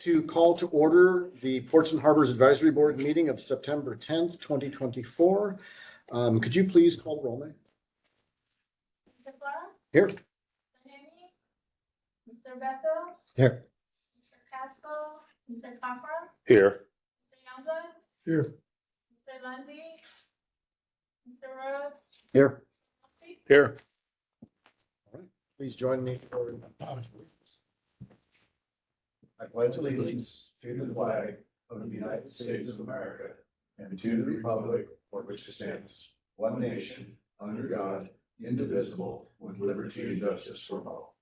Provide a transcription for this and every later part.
To call to order the Ports and Harbors Advisory Board meeting of September 10th, 2024. Could you please call the roll, ma'am? Mr. Clark? Here. Mr. Henry? Mr. Beto? Here. Mr. Casco? Mr. Capra? Here. Mr. Youngblood? Here. Mr. Lundy? Mr. Rhodes? Here. Here. All right. Please join me for I pledge allegiance to the flag of the United States of America and to the republic for which it stands, one nation, under God, indivisible, with liberty and justice for all.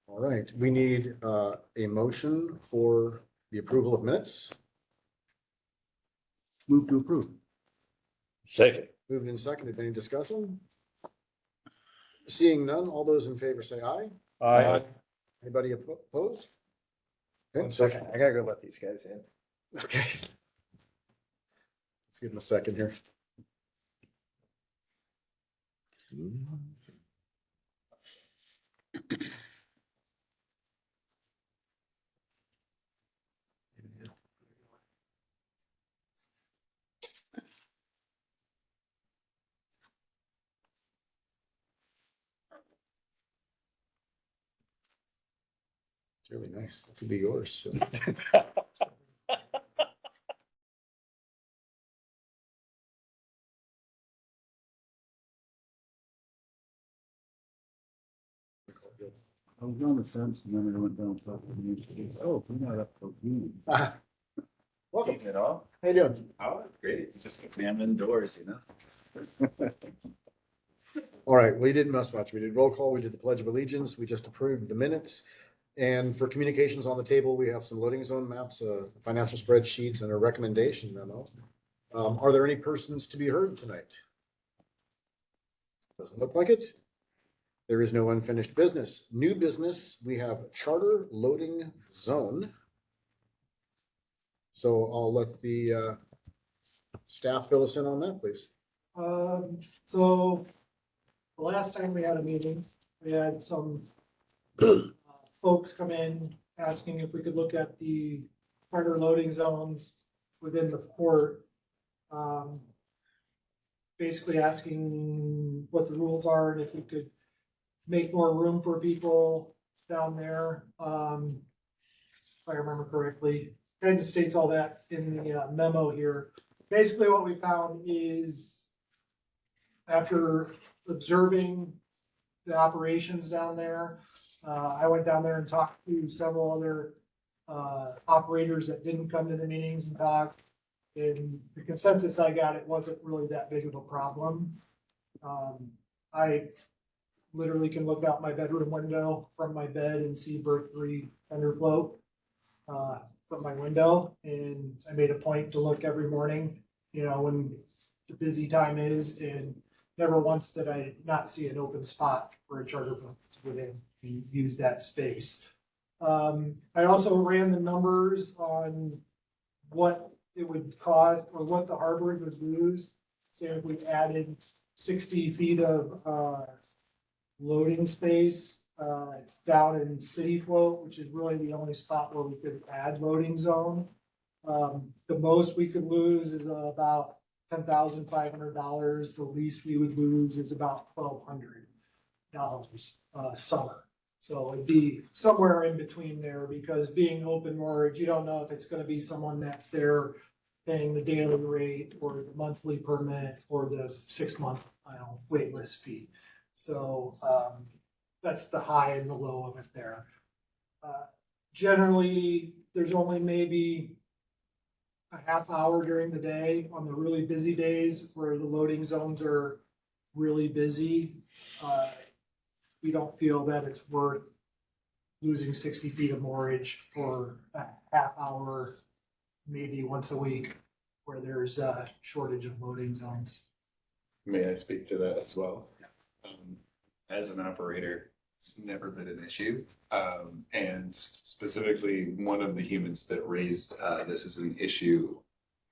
All right, we need a motion for the approval of minutes. Move to approve. Second. Moved and seconded. Any discussion? Seeing none, all those in favor say aye. Aye. Anybody opposed? Okay, 1 second, I gotta go let these guys in. Okay. Let's give them a second here. It's really nice. That could be yours. I was on the fence and then I went down. Oh, we're not up to you. Welcome. Keeping it all? How you doing? Oh, great. Just examine doors, you know? All right, we didn't miss much. We did roll call, we did the Pledge of Allegiance, we just approved the minutes. And for communications on the table, we have some loading zone maps, financial spreadsheets, and a recommendation memo. Are there any persons to be heard tonight? Doesn't look like it. There is no unfinished business. New business, we have charter loading zone. So I'll let the staff fill us in on that, please. So the last time we had a meeting, we had some folks come in asking if we could look at the charter loading zones within the port. Basically asking what the rules are and if we could make more room for people down there. If I remember correctly, kind of states all that in the memo here. Basically what we found is after observing the operations down there, I went down there and talked to several other operators that didn't come to the meetings and talk. And the consensus I got, it wasn't really that big of a problem. I literally can look out my bedroom window from my bed and see berth 3 underfloat from my window. And I made a point to look every morning, you know, when the busy time is, and never once did I not see an open spot for a charter boat to get in and use that space. I also ran the numbers on what it would cost or what the harbors would lose. Say if we added 60 feet of loading space down in City Float, which is really the only spot where we could add loading zone. The most we could lose is about $10,500. The least we would lose is about $1,200 summer. So it'd be somewhere in between there, because being open moored, you don't know if it's going to be someone that's there paying the daily rate or the monthly permit or the 6-month wait list fee. So that's the high and the low of it there. Generally, there's only maybe a half hour during the day on the really busy days where the loading zones are really busy. We don't feel that it's worth losing 60 feet of moorage for a half hour, maybe once a week, where there's a shortage of loading zones. May I speak to that as well? As an operator, it's never been an issue. And specifically, one of the humans that raised this as an issue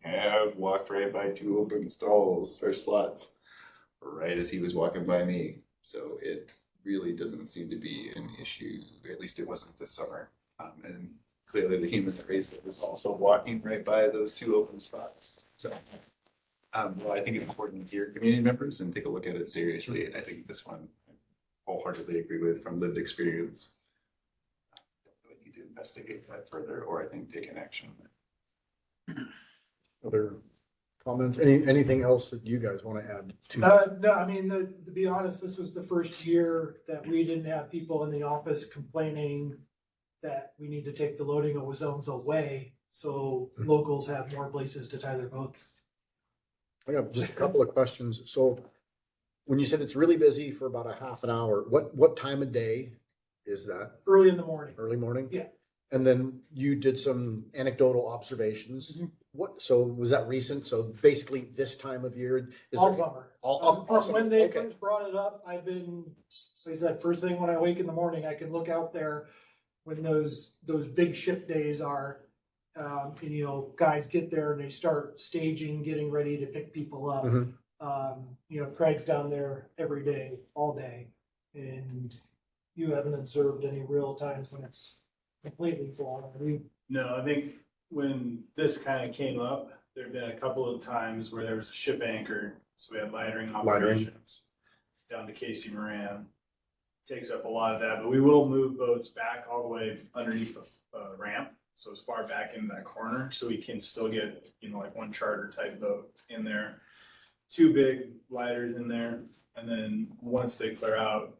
have walked right by 2 open stalls or slots right as he was walking by me. So it really doesn't seem to be an issue. At least it wasn't this summer. And clearly the human that raised it was also walking right by those two open spots. So, well, I think it's important to hear community members and take a look at it seriously. I think this one I wholeheartedly agree with from lived experience. Don't really need to investigate that further, or I think take an action. Other comments? Anything else that you guys want to add to? No, I mean, to be honest, this was the first year that we didn't have people in the office complaining that we need to take the loading of zones away, so locals have more places to tie their boats. I got just a couple of questions. So when you said it's really busy for about a half an hour, what time of day is that? Early in the morning. Early morning? Yeah. And then you did some anecdotal observations. Mhm. So was that recent? So basically this time of year? Is All there- summer. All From summer, when they okay. first brought it up, I've been, like I said, first thing when I wake in the morning, I can look out there when those big ship days are. And you know, guys get there and they start staging, getting ready to pick people up. Mhm. You know, Craig's down there every day, all day. And you haven't observed any real times when it's completely full. I mean, No, I think when this kind of came up, there've been a couple of times where there was a ship anchored, so we had lightering operations down to Casey Moran. Takes up a lot of that, but we will move boats back all the way underneath the ramp, so as far back into that corner, so we can still get, you know, like one charter type boat in there. Two big lighters in there, and then once they clear out,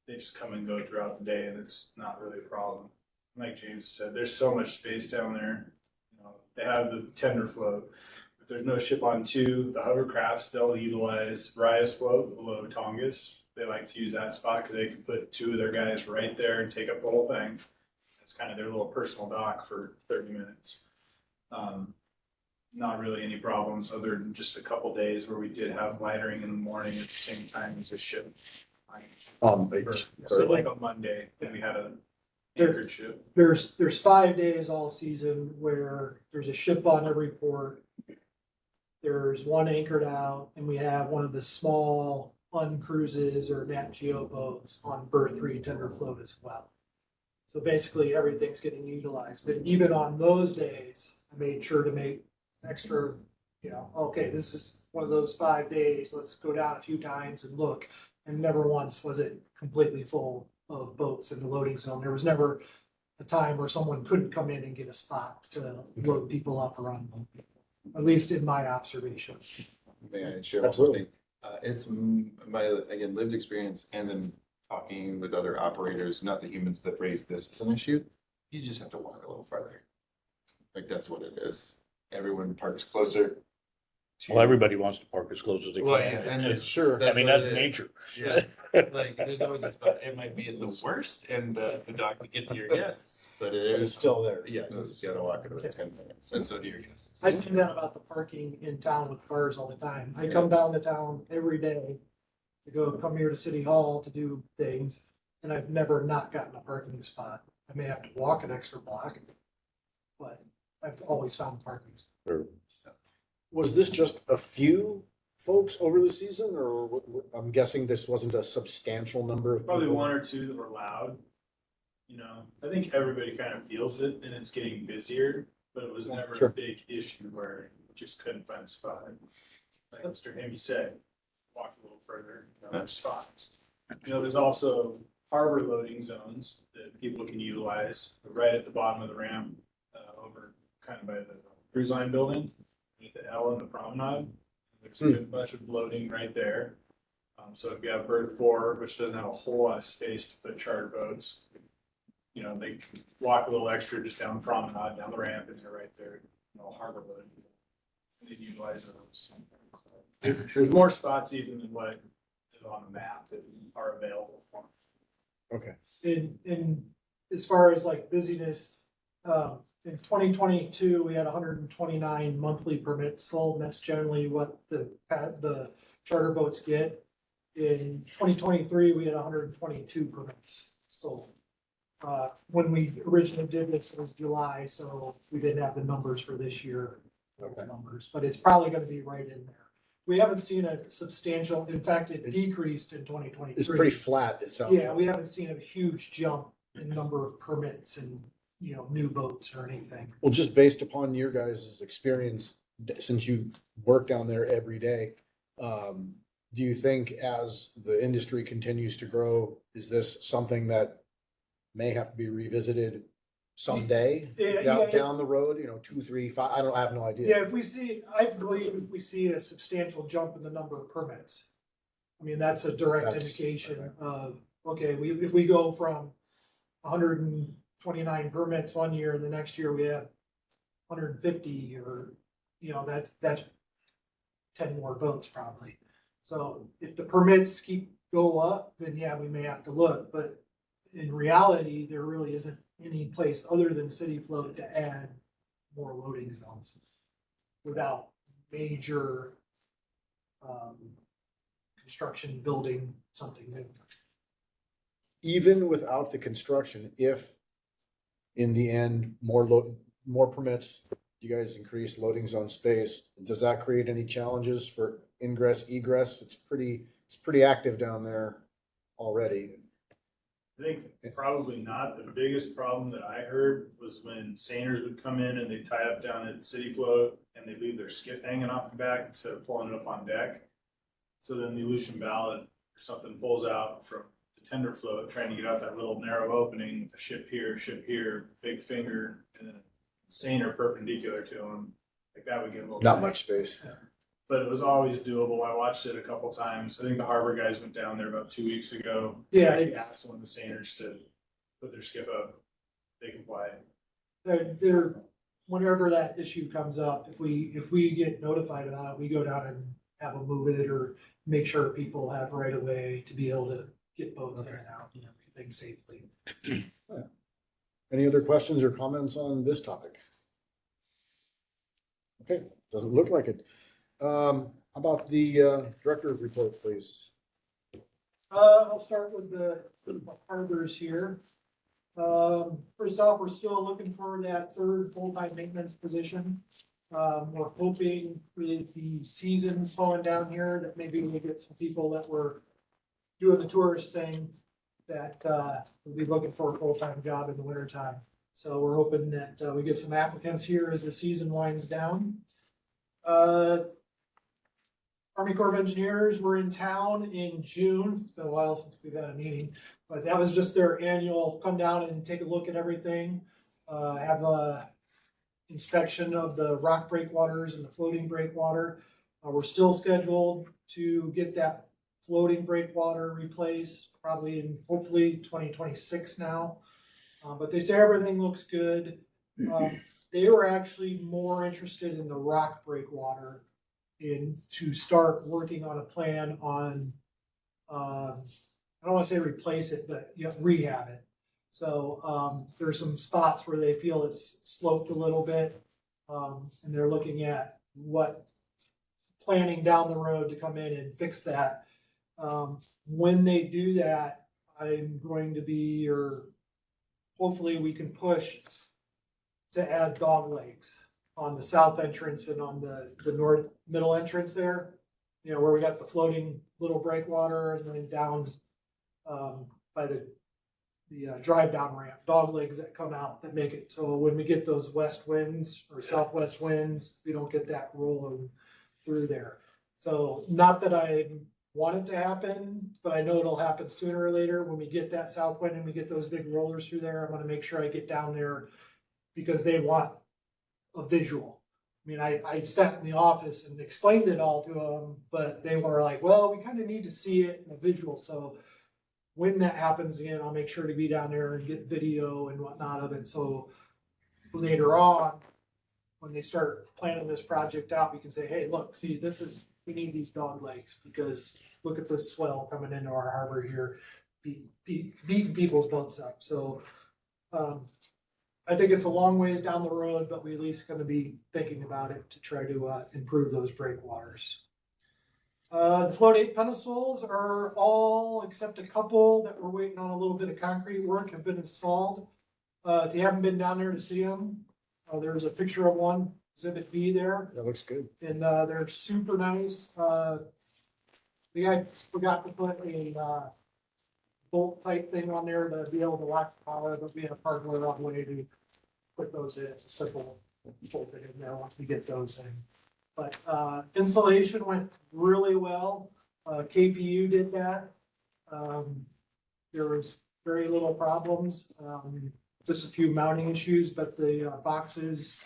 they just come and go throughout the day, and it's not really a problem. Like James said, there's so much space down there. You know, they have the tender float. If there's no ship on two, the hovercrafts, they'll utilize Raya's float below Tongass. They like to use that spot because they can put two of their guys right there and take up the whole thing. It's kind of their little personal dock for 30 minutes. Not really any problems other than just a couple days where we did have lightering in the morning at the same time as a ship. So like on Monday, we had a anchored ship. there's 5 days all season where there's a ship on every port. There's one anchored out, and we have one of the small uncruises or Nat Geo boats on berth 3 tender float as well. So basically, everything's getting utilized. But even on those days, I made sure to make extra, you know, okay, this is one of those 5 days. Let's go down a few times and look. And never once was it completely full of boats in the loading zone. There was never a time where someone couldn't come in and get a spot to load people up or unload people, at least in my observations. May I share one more thing? It's my, again, lived experience and then talking with other operators, not the humans that raised this as an issue. You just have to walk a little farther. Like, that's what it is. Everyone parks closer. Well, everybody wants to park as close as they Well, can. yeah, and It's- Sure. I mean, that's what it is. nature. Yeah, like, there's always a spot, it might be in the worst and the dock to get to your guests, but But it it's is, still there. yeah, you just gotta walk another 10 minutes, and so do your guests. I see that about the parking in town with cars all the time. I come down to town every day to come here to City Hall to do things, and I've never not gotten a parking spot. I may have to walk an extra block, but I've always found parking. Or- Was this just a few folks over the season, or I'm guessing this wasn't a substantial number of Probably people? one or two that were loud. You know, I think everybody kind of feels it and it's getting busier, but it was never Sure. a big issue where you just couldn't find a spot. Like Mr. Hammy said, walk a little further, you know, there's spots. You know, there's also harbor loading zones that people can utilize right at the bottom of the ramp, over kind of by the cruise line building, with the L and the promenade. There's a good bunch of loading right there. So if you have berth 4, which doesn't have a whole lot of space to put charter boats, you know, they can walk a little extra just down the promenade, down the ramp, and they're right there, you know, harbor loading. They utilize those. There's more spots even than what is on the map that are available for them. Okay. In as far as like busyness, in 2022, we had 129 monthly permits sold, and that's generally what the charter boats get. In 2023, we had 122 permits sold. When we originally did this, it was July, so we didn't have the numbers for this year, numbers, but it's probably gonna be right in there. we haven't seen a substantial, in fact, it decreased in 2023. It's pretty flat, it sounds Yeah, like. we haven't seen a huge jump in number of permits and, new boats or anything. Well, just based upon your guys' experience, since you work down there every day, do you think as the industry continues to grow, is this something that may have to be revisited someday Yeah. down the road, 2, 3, 5, I have no idea. Yeah, I believe if we see a substantial jump in the number of permits. I mean, that's a direct That's- indication okay. of, okay, if we go from 129 permits one year, and the next year we have 150, or, that's 10 more boats probably. So if the permits go up, then yeah, we may have to look, but in reality, there really isn't any place other than City Float to add more loading zones without major construction, building something new. Even without the construction, if in the end, more permits, you guys increase loading zone space, does that create any challenges for ingress, egress? It's pretty active down there already. I think probably not. The biggest problem that I heard was when seiners would come in and they tie up down at City Float and they leave their skiff hanging off the back instead of pulling it up on deck. So then the Aleutian ballot or something pulls out from the tender float, trying to get out that little narrow opening with a ship here, big finger, and then a seiner perpendicular to them. Like that would get a little Not tight. much space. But it was always doable. I watched it a couple times. I think the harbor guys went down there about 2 weeks ago. Yeah, They it's- asked one of the seiners to put their skiff up. They complied. They're, whenever that issue comes up, if we get notified about it, we go down and have them move it or make sure people have right of way to be able to get boats in and out and everything safely. Any other questions or comments on this topic? Okay, doesn't look like it. How about the director's report, please? I'll start with the harbors here. First off, we're still looking for that third full-time maintenance position. We're hoping with the season slowing down here that maybe we get some people that were doing the tourist thing that will be looking for a full-time job in the wintertime. So we're hoping that we get some applicants here as the season winds down. Army Corps of Engineers were in town in June. It's been a while since we've had a meeting, but that was just their annual come down and take a look at everything. Have a inspection of the rock breakwaters and the floating breakwater. We're still scheduled to get that floating breakwater replaced probably in hopefully 2026 now. But they say everything looks good. They were actually more interested in the rock breakwater to start working on a plan on, I don't want to say replace it, but rehab it. So there's some spots where they feel it's sloped a little bit, and they're looking at what planning down the road to come in and fix that. When they do that, I'm going to be, or hopefully we can push to add dog legs on the south entrance and on the north middle entrance there, where we got the floating little breakwater, and then down by the drive down ramp, dog legs that come out that make it so when we get those west winds or southwest winds, we don't get that rolling through there. So not that I want it to happen, but I know it'll happen sooner or later. When we get that south wind and we get those big rollers through there, I'm gonna make sure I get down there because they want a visual. I mean, I sat in the office and explained it all to them, but they were like, well, we kind of need to see it in a visual. So when that happens again, I'll make sure to be down there and get video and whatnot of it. So later on, when they start planning this project out, we can say, hey, look, see, we need these dog legs because look at this swell coming into our harbor here, beating people's boats up. So I think it's a long ways down the road, but we at least going to be thinking about it to try to improve those breakwaters. The float 8 pedestals are all, except a couple that we're waiting on a little bit of concrete work, have been installed. If you haven't been down there to see them, there's a picture of one Exhibit B there. That looks good. And they're super nice. The guy forgot to put a bolt type thing on there to be able to lock the power, but we have hardware on the way to put those in. It's a simple bolt in there once we get those in. But installation went really well. KPU did that. There was very little problems. Just a few mounting issues, but the boxes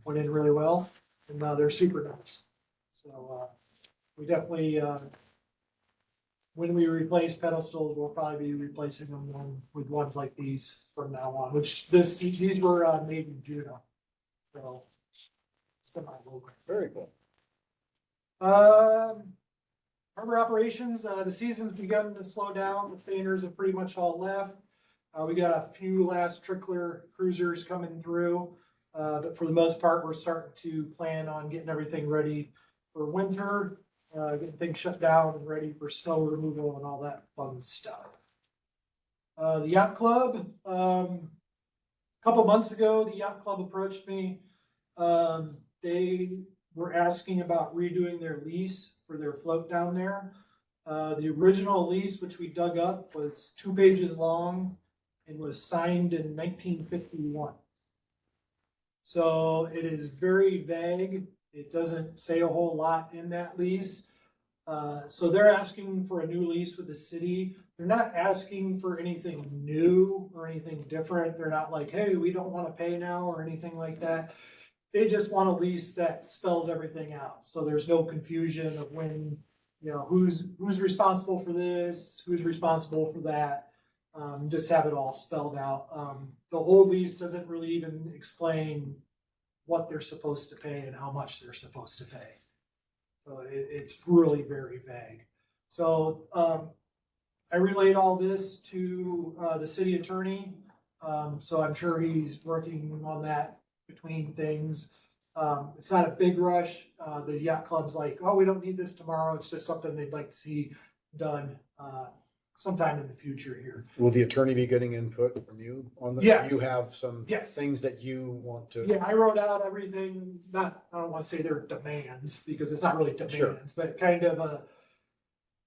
went in really well, and they're super nice. So we definitely, when we replace pedestals, we'll probably be replacing them with ones like these from now on. Which these were made in Juneau, so semi-local. Very cool. Harbor operations, the season's begun to slow down. The feiners have pretty much all left. We got a few last trickler cruisers coming through. But for the most part, we're starting to plan on getting everything ready for winter, getting things shut down and ready for snow removal and all that fun stuff. The yacht club, a couple months ago, the yacht club approached me. They were asking about redoing their lease for their float down there. The original lease, which we dug up, was 2 pages long and was signed in 1951. So it is very vague. It doesn't say a whole lot in that lease. So they're asking for a new lease with the city. They're not asking for anything new or anything different. They're not like, hey, we don't want to pay now or anything like that. They just want a lease that spells everything out. So there's no confusion of when, who's responsible for this, who's responsible for that. Just have it all spelled out. The old lease doesn't really even explain what they're supposed to pay and how much they're supposed to pay. So it's really very vague. So I relayed all this to the city attorney. So I'm sure he's working on that between things. It's not a big rush. The yacht club's like, oh, we don't need this tomorrow. It's just something they'd like to see done sometime in the future here. Will the attorney be getting input from you on the? Yes. You have some Yes. things that you want to. Yeah, I wrote out everything, I don't want to say they're demands because it's not really demands, Sure. but kind of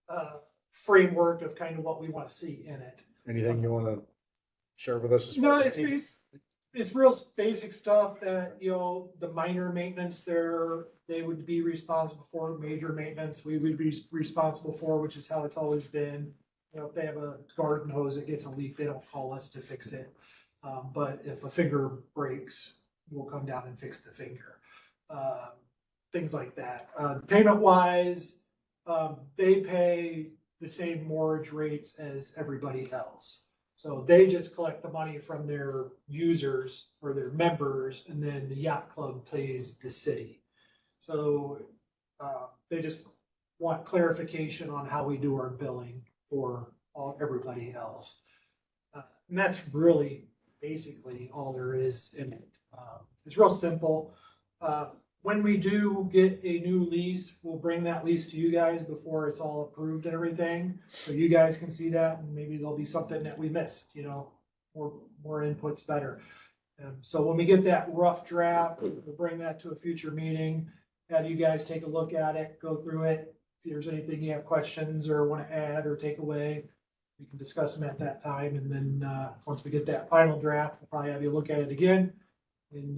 a framework of kind of what we want to see in it. Anything you want to share with us? No, it's real basic stuff that, the minor maintenance they would be responsible for. Major maintenance, we would be responsible for, which is how it's always been. If they have a garden hose that gets a leak, they don't call us to fix it. But if a finger breaks, we'll come down and fix the finger. Things like that. Payment wise, they pay the same mortgage rates as everybody else. So they just collect the money from their users or their members, and then the yacht club pays the city. So they just want clarification on how we do our billing for everybody else. And that's really basically all there is in it. It's real simple. When we do get a new lease, we'll bring that lease to you guys before it's all approved and everything. So you guys can see that, and maybe there'll be something that we missed, more input's better. So when we get that rough draft, we'll bring that to a future meeting, have you guys take a look at it, go through it. If there's anything you have questions or want to add or take away, we can discuss them at that time. And then once we get that final draft, we'll probably have you look at it again and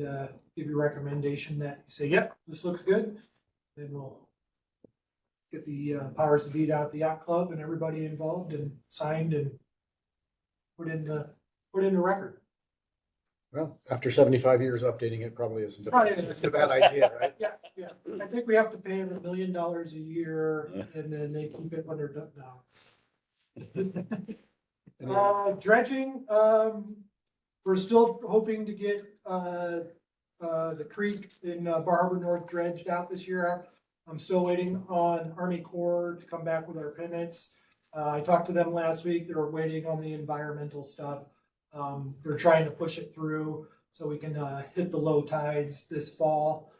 give you a recommendation that you say, yep, this looks good. Then we'll get the powers to be down at the yacht club and everybody involved and signed and put in the record. Well, after 75 years, updating it probably isn't It's a bad idea, right? Yeah. I think we have to pay them $1 million a year, and then they keep it when they're done now. Dredging, we're still hoping to get the creek in Bar Harbor North dredged out this year. I'm still waiting on Army Corps to come back with our permits. I talked to them last week. They were waiting on the environmental stuff. They're trying to push it through so we can hit the low tides this fall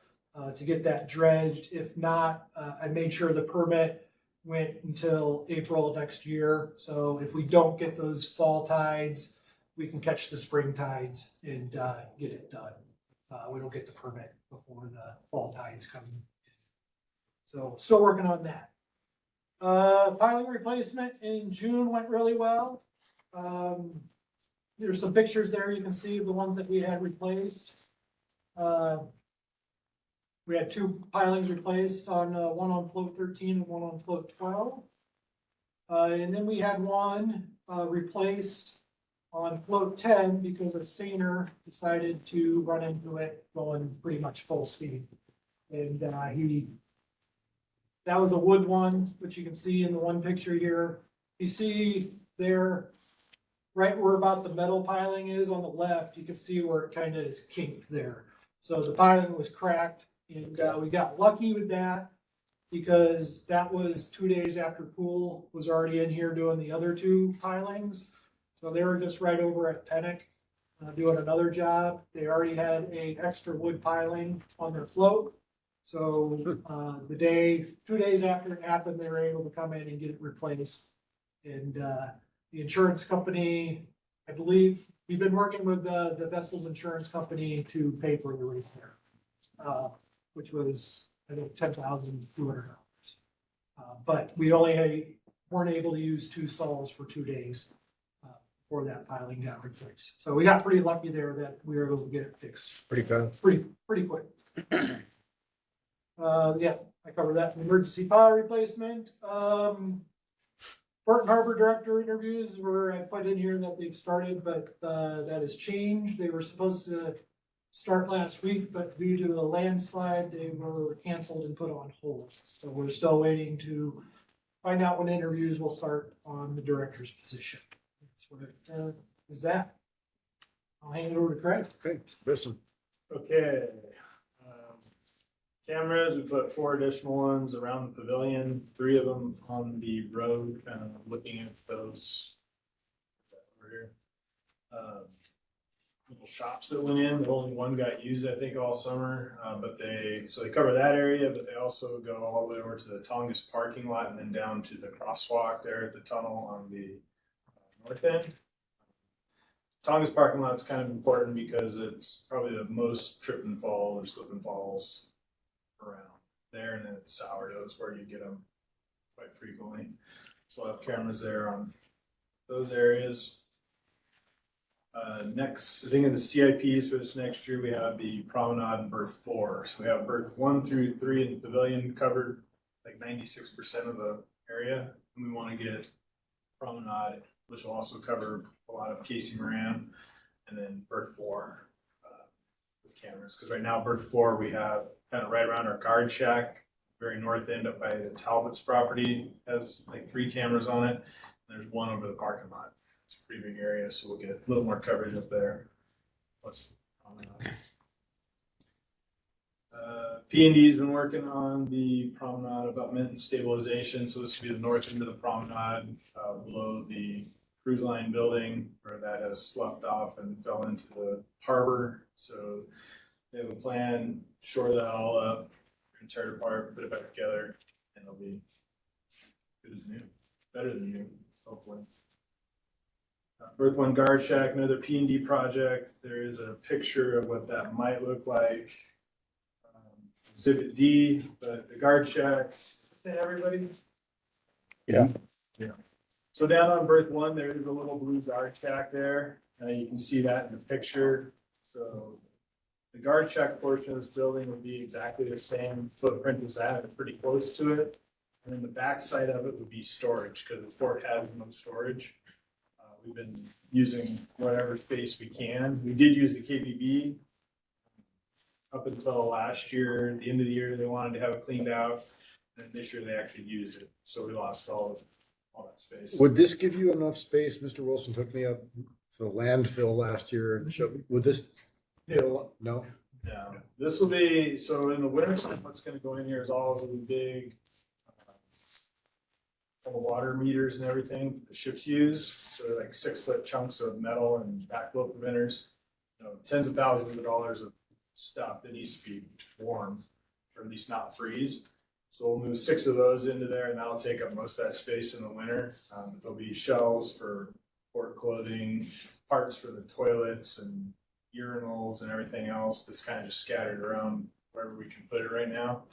to get that dredged. If not, I made sure the permit went until April of next year. So if we don't get those fall tides, we can catch the spring tides and get it done. We don't get the permit before the fall tides come. So still working on that. Piling replacement in June went really well. There's some pictures there. You can see the ones that we had replaced. We had 2 pilings replaced on, one on float 13 and one on float 12. And then we had one, replaced on float 10 because a seiner decided to run into it going pretty much full speed. And, that was a wood one, which you can see in the one picture here. You see there, right where about the metal piling is on the left, you can see where it kind of is kinked there. So the piling was cracked, and we got lucky with that because that was 2 days after Pool was already in here doing the other 2 pilings. So they were just right over at Pennock doing another job. They already had a extra wood piling on their float. So the 2 days after it happened, they were able to come in and get it replaced. And the insurance company, I believe, we've been working with the vessel's insurance company to pay for the repair, which was, I think, $10,200. But we only weren't able to use 2 stalls for 2 days before that piling got replaced. So we got pretty lucky there that we were able to get it fixed Pretty fast. pretty quick. Yeah, I covered that. Emergency power replacement. Burton Harbor Director interviews were, I put in here that they've started, but that has changed. They were supposed to start last week, but due to the landslide, they were canceled and put on hold. So we're still waiting to find out when interviews will start on the director's position. That's what it is that. I'll hand it over to Craig. Okay, listen. Okay. Cameras, we put 4 additional ones around the pavilion, 3 of them on the road, kind of looking at those over here. Little shops that went in, only one got used, I think, all summer, but they cover that area, but they also go all the way over to the Tongass parking lot and then down to the crosswalk there at the tunnel on the north end. Tongass parking lot is kind of important because it's probably the most trip and fall or slip and falls around there, and then it's sourdoughs where you get them quite frequently. So I'll have cameras there on those areas. Next, I think in the CIPs for this next year, we have the promenade and berth 4. So we have berth 1 through 3 in the pavilion covered like 96% of the area. And we want to get promenade, which will also cover a lot of Casey Moran, and then berth 4 with cameras. Because right now, berth 4, we have kind of right around our guard shack, very north end up by the Talbot's property, has like 3 cameras on it. There's 1 over the parking lot. It's a pretty big area, so we'll get a little more coverage up there. Plus, P&D's been working on the promenade abutment and stabilization. So this will be the north end of the promenade, below the cruise line building where that has sloughed off and fell into the harbor. So they have a plan, shore that all up, tear it apart, put it back together, and it'll be good as new, better than new, hopefully. Berth 1 guard shack, another P&D project. There is a picture of what that might look like. Exhibit D, but the guard shack. Hey, everybody. Yeah. Yeah. So down on berth 1, there is a little blue guard shack there. You can see that in the picture. So the guard shack portion of this building would be exactly the same footprint as that, pretty close to it. And then the back side of it would be storage because the port has no storage. We've been using whatever space we can. We did use the KBB up until last year. At the end of the year, they wanted to have it cleaned out. And this year, they actually used it. So we lost all that space. Would this give you enough space? Mr. Wilson took me up to the landfill last year and showed me, would this? No? No, this will be, so in the winter, what's going to go in here is all of the big all the water meters and everything the ships use. So they're like 6-foot chunks of metal and backflow preventers. Tens of thousands of dollars of stuff that needs to be warm, or at least not freeze. So we'll move 6 of those into there, and that'll take up most of that space in the winter. There'll be shelves for port clothing, parts for the toilets and urinals and everything else that's kind of just scattered around wherever we can put it right now.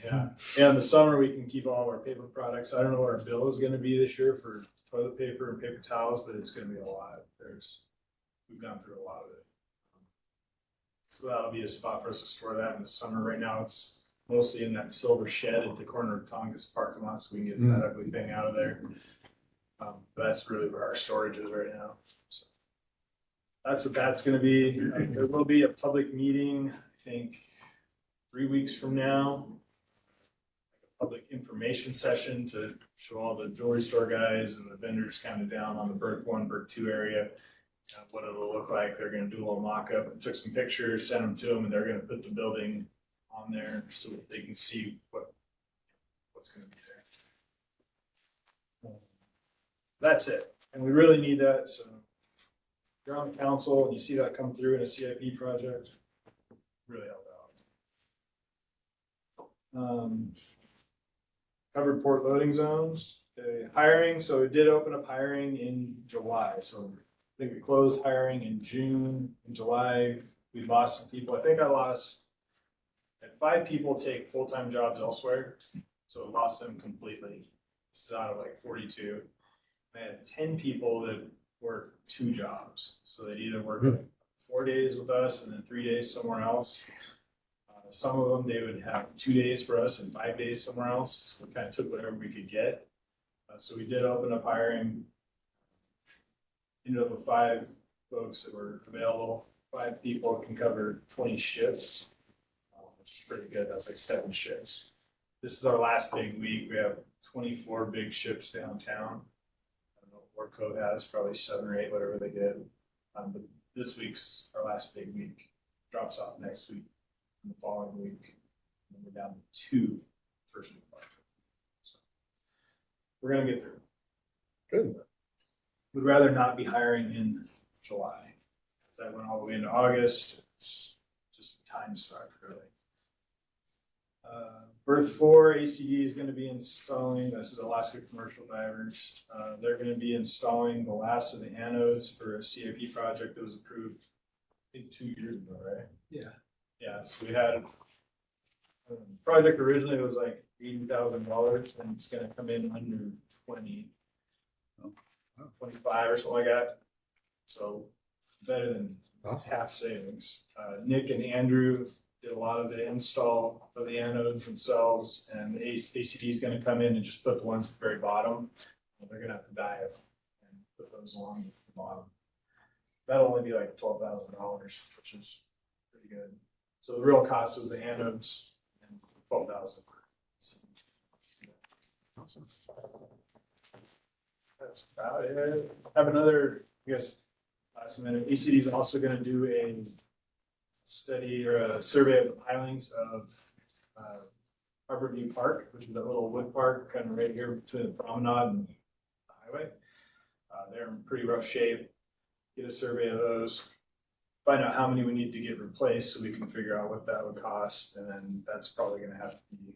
Yeah, and in the summer, we can keep all of our paper products. I don't know what our bill is gonna be this year for toilet paper and paper towels, but it's gonna be a lot. We've gone through a lot of it. So that'll be a spot for us to store that in the summer. Right now, it's mostly in that silver shed at the corner of Tongass parking lot, so we can get that ugly thing out of there. But that's really where our storage is right now. So that's what that's gonna be. There will be a public meeting, I think, 3 weeks from now. Public information session to show all the jewelry store guys and the vendors kind of down on the Berg 1, Berg 2 area, what it'll look like. They're gonna do a little mock-up and took some pictures, sent them to them, and they're gonna put the building on there so that they can see what's gonna be there. That's it. And we really need that, so if you're on the council and you see that come through in a CIP project, really help out. Covered port loading zones, hiring, so we did open up hiring in July, so I think we closed hiring in June. In July, we lost some people. I think I had 5 people take full-time jobs elsewhere, so I lost them completely. This is out of like 42. I had 10 people that worked 2 jobs, so they'd either work like 4 days with us and then 3 days somewhere else. Some of them, they would have 2 days for us and 5 days somewhere else. So we kind of took whatever we could get. So we did open up hiring. Ended up with 5 folks that were available. 5 people can cover 20 shifts, which is pretty good. That's like 7 shifts. This is our last big week. We have 24 big ships downtown. I don't know what Code has, probably 7 or 8, whatever they get. But this week's our last big week. Drops off next week. The following week, and we're down to 2 first week of October. So we're gonna get through. Good. We'd rather not be hiring in July. If that went all the way into August, it's just time suck, really. Berth 4 ACD is going to be installing. This is Alaska Commercial Divers. They're going to be installing the last of the anodes for a CIP project that was approved, I think, 2 years ago, right? Yeah. Yeah, so we had project originally was like $80,000, and it's gonna come in under 20, 25 or something like that. So better than half savings. Nick and Andrew did a lot of the install of the anodes themselves, and the ACD is gonna come in and just put the ones at the very bottom. They're gonna have to dive and put those along the bottom. That'll only be like $12,000, which is pretty good. So the real cost was the anodes and $12,000. Awesome. That's about it. Have another, I guess, last minute. ACD is also going to do a study or a survey of the pilings of Harborview Park, which is that little wood park kind of right here between the promenade and the highway. They're in pretty rough shape. Get a survey of those. Find out how many we need to get replaced so we can figure out what that would cost. And then that's probably going to have to be a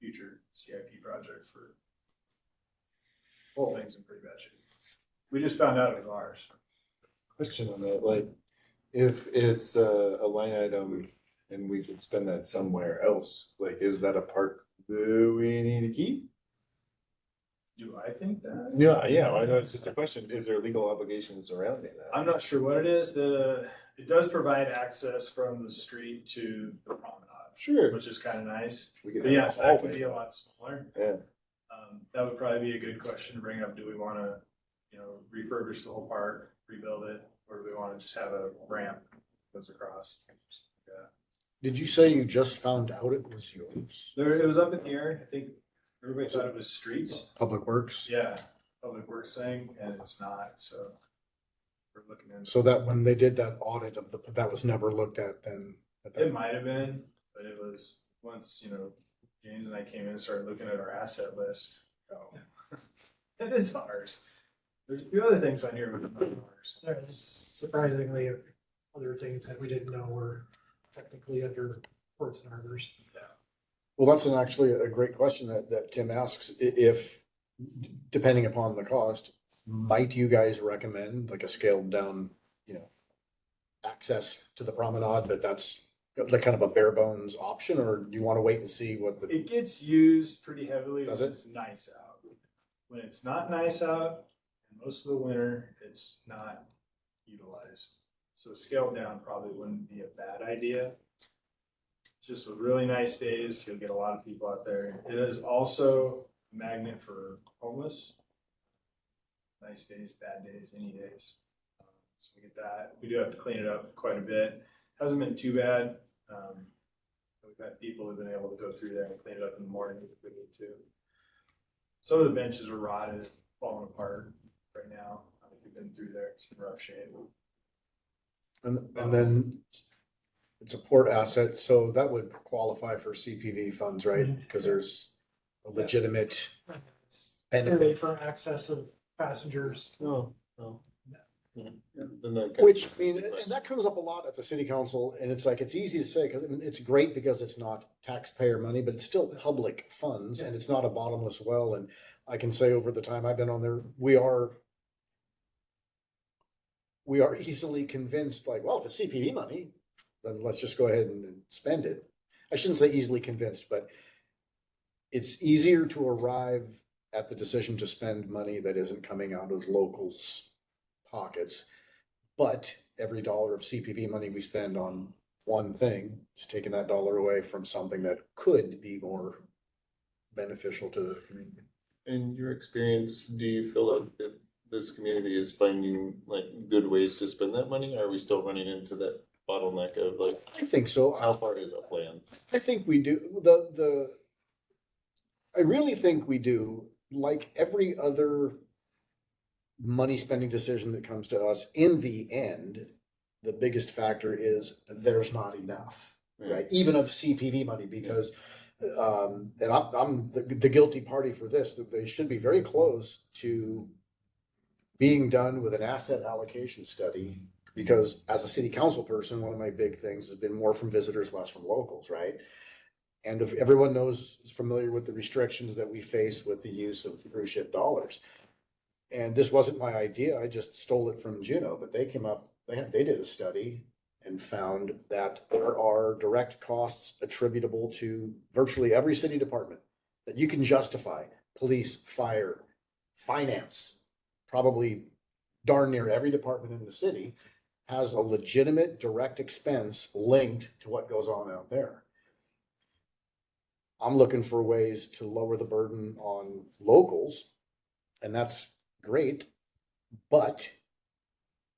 future CIP project for whole thing's in pretty bad shape. We just found out it was ours. Question on that, like, if it's a line item and we could spend that somewhere else, like, is that a park that we need to keep? Do I think that? Yeah, I know it's just a question. Is there legal obligations surrounding that? I'm not sure what it is. It does provide access from the street to the promenade. Sure. Which is kind of nice. We could But have yes, a that could hallway. be a lot smaller. Yeah. That would probably be a good question to bring up. Do we want to, refurbish the whole park, rebuild it, or do we want to just have a ramp that goes across? Yeah. Did you say you just found out it was yours? It was up in the air. I think everybody thought it was streets. Public Works? Yeah, Public Works thing, and it's not. So we're looking into. So that when they did that audit of that was never looked at then? It might have been, but it was once, James and I came in and started looking at our asset list. Oh, it is ours. There's a few other things on here, but not ours. There's surprisingly other things that we didn't know were technically under ports and harbors. Well, that's actually a great question that Tim asks. If, depending upon the cost, might you guys recommend like a scaled down, access to the promenade, but that's like kind of a bare bones option, or do you want to wait and see what the, It gets used pretty heavily Does when it? it's nice out. When it's not nice out, and most of the winter, it's not utilized. So scaled down probably wouldn't be a bad idea. Just with really nice days, you'll get a lot of people out there. It is also a magnet for homeless. Nice days, bad days, any days. So we get that. We do have to clean it up quite a bit. Hasn't been too bad. We've had people who've been able to go through there and clean it up in the morning if we need to. Some of the benches are rotted, falling apart right now. I think we've been through there. It's in rough shape. and then it's a port asset, so that would qualify for CPV funds, right? Because there's a legitimate It's benefit. purely for access of passengers. Oh, oh. Yeah, then that kind Which, of- I mean, and that comes up a lot at the city council, and it's like, it's easy to say, because I mean, it's great because it's not taxpayer money, but it's still public funds, and it's not a bottomless well, and I can say over the time I've been on there, we are easily convinced, like, well, if it's CPV money, then let's just go ahead and spend it. I shouldn't say easily convinced, but it's easier to arrive at the decision to spend money that isn't coming out of locals' pockets. But every dollar of CPV money we spend on one thing is taking that dollar away from something that could be more beneficial to the community. In your experience, do you feel like that this community is finding like good ways to spend that money? Or are we still running into that bottleneck of like, I think so. how far is our plan? I think we do. I really think we do. Like every other money spending decision that comes to us, in the end, the biggest factor is there's not enough, right? Even of CPV money, because, and I'm the guilty party for this, that they should be very close to being done with an asset allocation study. Because as a city council person, one of my big things has been more from visitors, less from locals, right? And if everyone is familiar with the restrictions that we face with the use of cruise ship dollars. And this wasn't my idea, I just stole it from Juneau, but they came up, they did a study and found that there are direct costs attributable to virtually every city department that you can justify: police, fire, finance, probably darn near every department in the city has a legitimate direct expense linked to what goes on out there. I'm looking for ways to lower the burden on locals, and that's great, but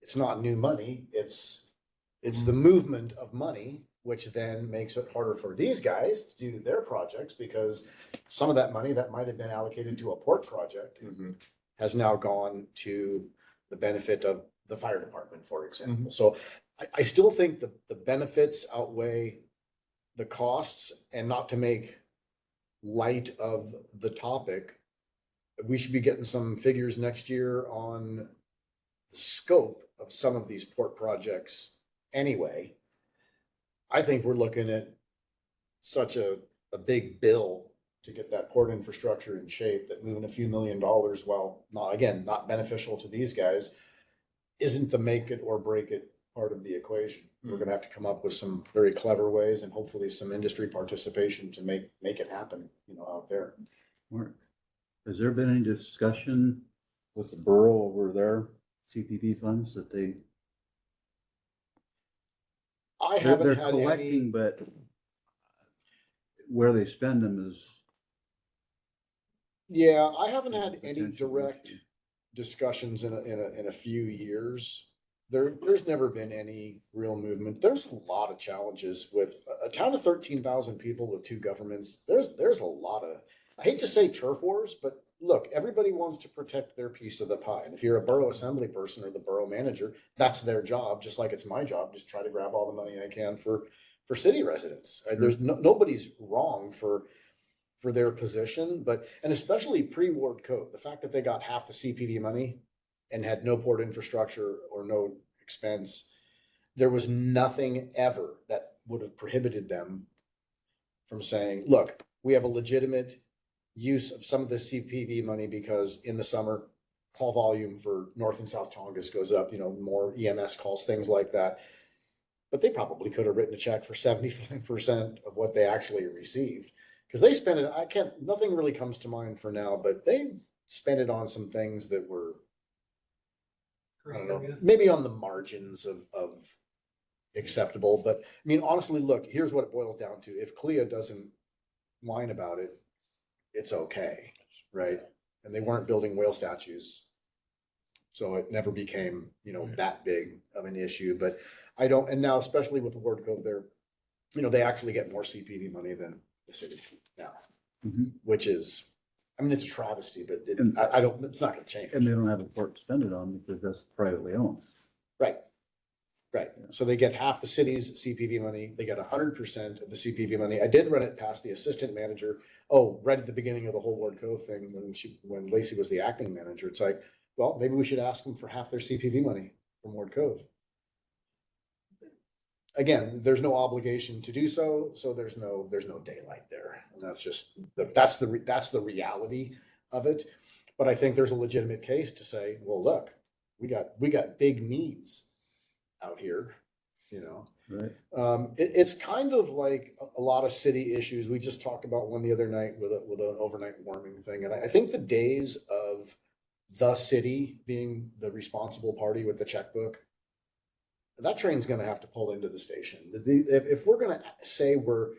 it's not new money. It's the movement of money, which then makes it harder for these guys to do their projects, because some of that money that might have been allocated to a port project has now gone to the benefit of the fire department, for example. So I still think the benefits outweigh the costs, and not to make light of the topic, we should be getting some figures next year on the scope of some of these port projects anyway. I think we're looking at such a big bill to get that port infrastructure in shape that moving a few $1 million, while not beneficial to these guys, isn't the make it or break it part of the equation. We're gonna have to come up with some very clever ways, and hopefully some industry participation to make it happen, out there. Mark, has there been any discussion with the borough over their CPP funds that I they're haven't had any, collecting, but where they spend them is yeah, I haven't had any potential direct issue. discussions in a few years. There's never been any real movement. There's a lot of challenges with a town of 13,000 people with two governments. There's a lot of, I hate to say turf wars, but look, everybody wants to protect their piece of the pie. And if you're a borough assembly person or the borough manager, that's their job, just like it's my job, just try to grab all the money I can for city residents. There's nobody's wrong for their position, and especially pre-Ward Code, the fact that they got half the CPD money and had no port infrastructure or no expense, there was nothing ever that would have prohibited them from saying, look, we have a legitimate use of some of the CPV money because in the summer, call volume for North and South Tongass goes up, more EMS calls, things like that. but they probably could have written a check for 75% of what they actually received. Because they spent it, nothing really comes to mind for now, but they spent it on some things that were, I don't know, maybe on the margins of acceptable. But I mean, honestly, look, here's what it boils down to. If CLIA doesn't whine about it, it's okay, right? And they weren't building whale statues. So it never became, that big of an issue. But I don't, and now especially with the Ward Code, they actually get more CPV money than the city now, Mhm. which is, I mean, it's a travesty, but it's not gonna change. And they don't have a port to spend it on because that's privately owned. Right. Right. So they get half the city's CPV money. They get 100% of the CPV money. I did run it past the assistant manager. Oh, right at the beginning of the whole Ward Cove thing, when Lacey was the acting manager, it's like, well, maybe we should ask them for half their CPV money from Ward Cove. Again, there's no obligation to do so, so there's no daylight there, and that's just that's the reality of it. But I think there's a legitimate case to say, well, look, we got big needs out here, Right. It's kind of like a lot of city issues. We just talked about one the other night with an overnight warming thing, and I think the days of the city being the responsible party with the checkbook, that train's going to have to pull into the station. If we're going to say whether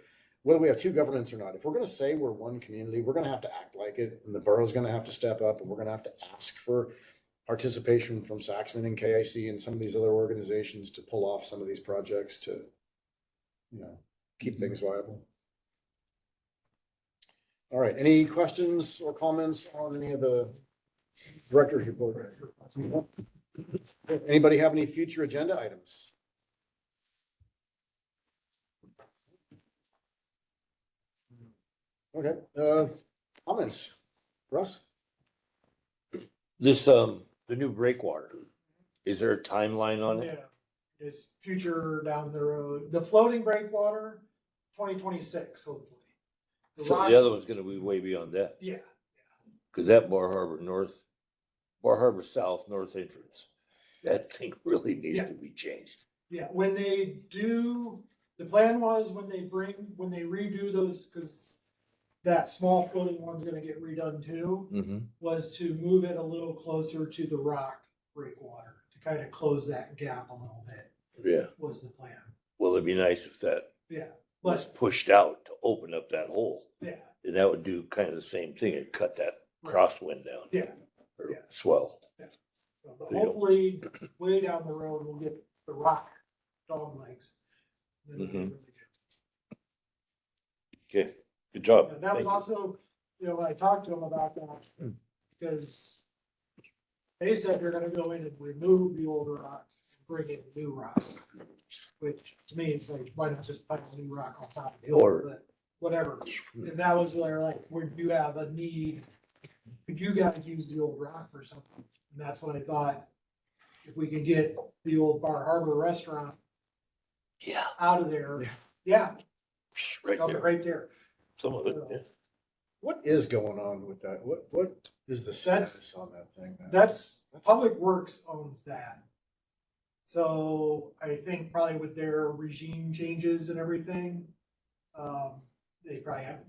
we have two governments or not, if we're going to say we're one community, we're going to have to act like it, and the borough's going to have to step up, and we're going to have to ask for participation from Saxman and KIC and some of these other organizations to pull off some of these projects to, keep things viable. All right. Any questions or comments on any of the director's report? Anybody have any future agenda items? Okay. Comments? Russ? This, the new breakwater, is there a timeline on it? Yeah, it's future down the road. The floating breakwater, 2026, hopefully. So the other one's gonna be way beyond that, Yeah, cause that Bar Harbor South North entrance, that thing really needs Yeah. to be changed. yeah. When they do, the plan was when they redo those, because that small floating one's gonna get redone too, Mm-hmm. was to move it a little closer to the rock breakwater to kind of close that gap a little bit, Yeah, was the plan. well, it'd be nice if that Yeah, was but, pushed out to open up that hole. yeah, And that would do kind of the same thing and cut that crosswind down. yeah. Or Yeah. swell. So, but So you don't- hopefully, way down the road, we'll get the rock dog legs. Then it'll be Mhm. really good. Okay, good job. Yeah, that was Thank you. also, when I talked to them about that, because they said they're gonna go in and remove the old rock, and bring in new rock. Which to me, it's like, why not just put a new rock on top of the old, Or- but whatever. And that was where like, would you have a need, could you guys use the old rock for something? And that's what I thought, if we could get the old Bar Harbor restaurant Yeah, out of there, yeah, right dump it there. right there. Some of it, yeah. What is going on with that? What is the status on that thing? now? That's, Public Works owns that. So I think probably with their regime changes and everything,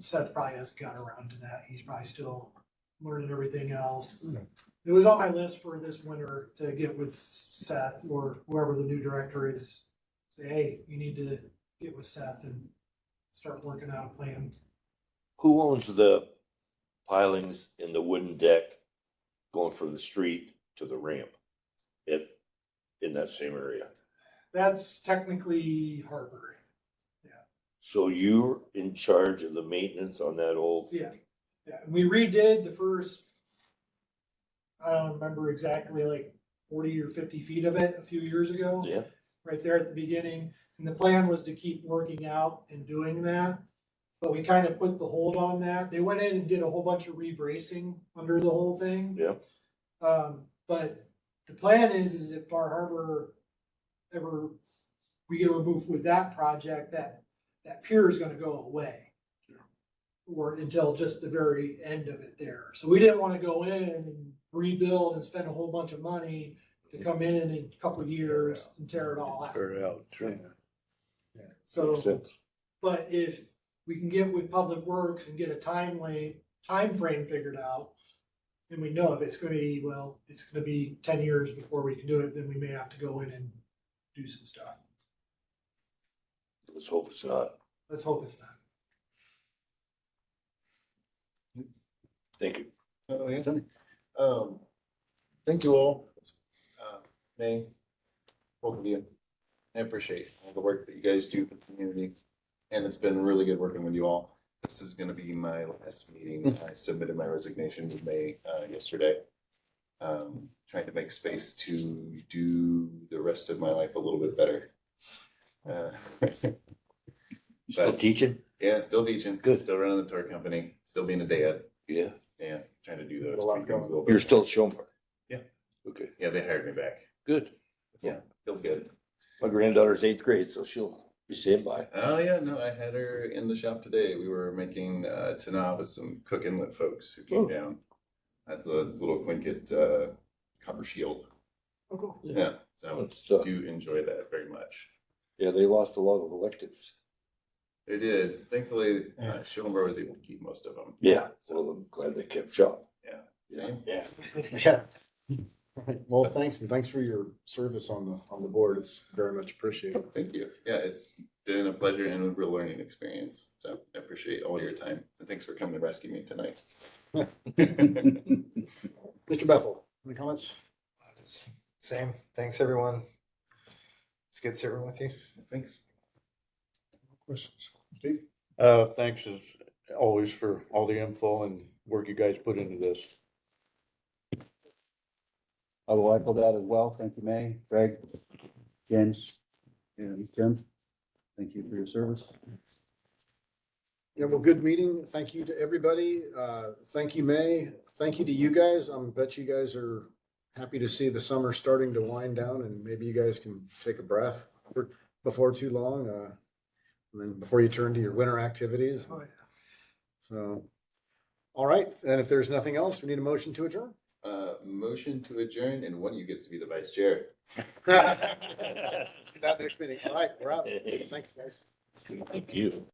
Seth probably hasn't got around to that. He's probably still learning everything else. It was on my list for this winter to get with Seth or whoever the new director is. Say, hey, you need to get with Seth and start working out a plan. Who owns the pilings in the wooden deck going from the street to the ramp? In that same area? That's technically Harbor. So you're in charge of the maintenance on that old? Yeah, yeah. We redid the first, I don't remember exactly, like 40 or 50 feet of it a few years ago. Yeah. Right there at the beginning. And the plan was to keep working out and doing that. But we kind of put the hold on that. They went in and did a whole bunch of rebracing under the whole thing. Yeah. But the plan is if Bar Harbor we get removed with that project, that pier is gonna go away. Or until just the very end of it there. So we didn't wanna go in and rebuild and spend a whole bunch of money to come in a couple of years and tear it all out. Tear it out, sure. So, Makes sense. but if we can get with Public Works and get a time frame figured out, then we know if it's gonna be, well, it's gonna be 10 years before we can do it, then we may have to go in and do some stuff. Let's hope it's not. Let's hope it's not. Thank you. Oh, yeah. Thank you all. May, both of you. I appreciate all the work that you guys do for the community. And it's been really good working with you all. This is gonna be my last meeting. I submitted my resignation in May, yesterday. Trying to make space to do the rest of my life a little bit better. You still But- teaching? Yeah, still teaching, Good. still running the tour company, still being a dad. Yeah. Yeah, trying to do those A lot three things a little You're bit. still at Schoenberg? Yeah. Okay, Yeah, they hired me back. good. Yeah, feels good. My granddaughter's 8th grade, so she'll be staying by. Oh yeah, no, I had her in the shop today. We were making tuna with some Cook Inlet folks who came Oh. down. That's a little Tlingit copper shield. Oh, cool. Yeah, so Good stuff. do enjoy that very much. Yeah, they lost a lot of electives. They did. Thankfully, Schoenberg was able to keep most of them. Yeah, so I'm glad they kept shop. Yeah. Same. Yeah. Yeah. Right. Well, thanks, and thanks for your service on the board. It's very much appreciated. Thank you. Yeah, it's been a pleasure and a real learning experience. So I appreciate all your time. And thanks for coming to rescue me tonight. Mr. Bethel, any comments? Same. Thanks, everyone. It's good sitting with you. Thanks. Questions? Steve? Thanks as always for all the info and work you guys put into this. I will echo that as well. Thank you, May, Greg, Jens, and Tim. Thank you for your service. Yeah, well, good meeting. Thank you to everybody. Thank you, May. Thank you to you guys. I bet you guys are happy to see the summer starting to wind down, and maybe you guys can take a breath before too long. And then before you turn to your winter activities. Oh, yeah. So, all right. And if there's nothing else, we need a motion to adjourn. Motion to adjourn, and one of you gets to be the vice chair. That next meeting. All right, we're out. Thanks, guys. Thank you.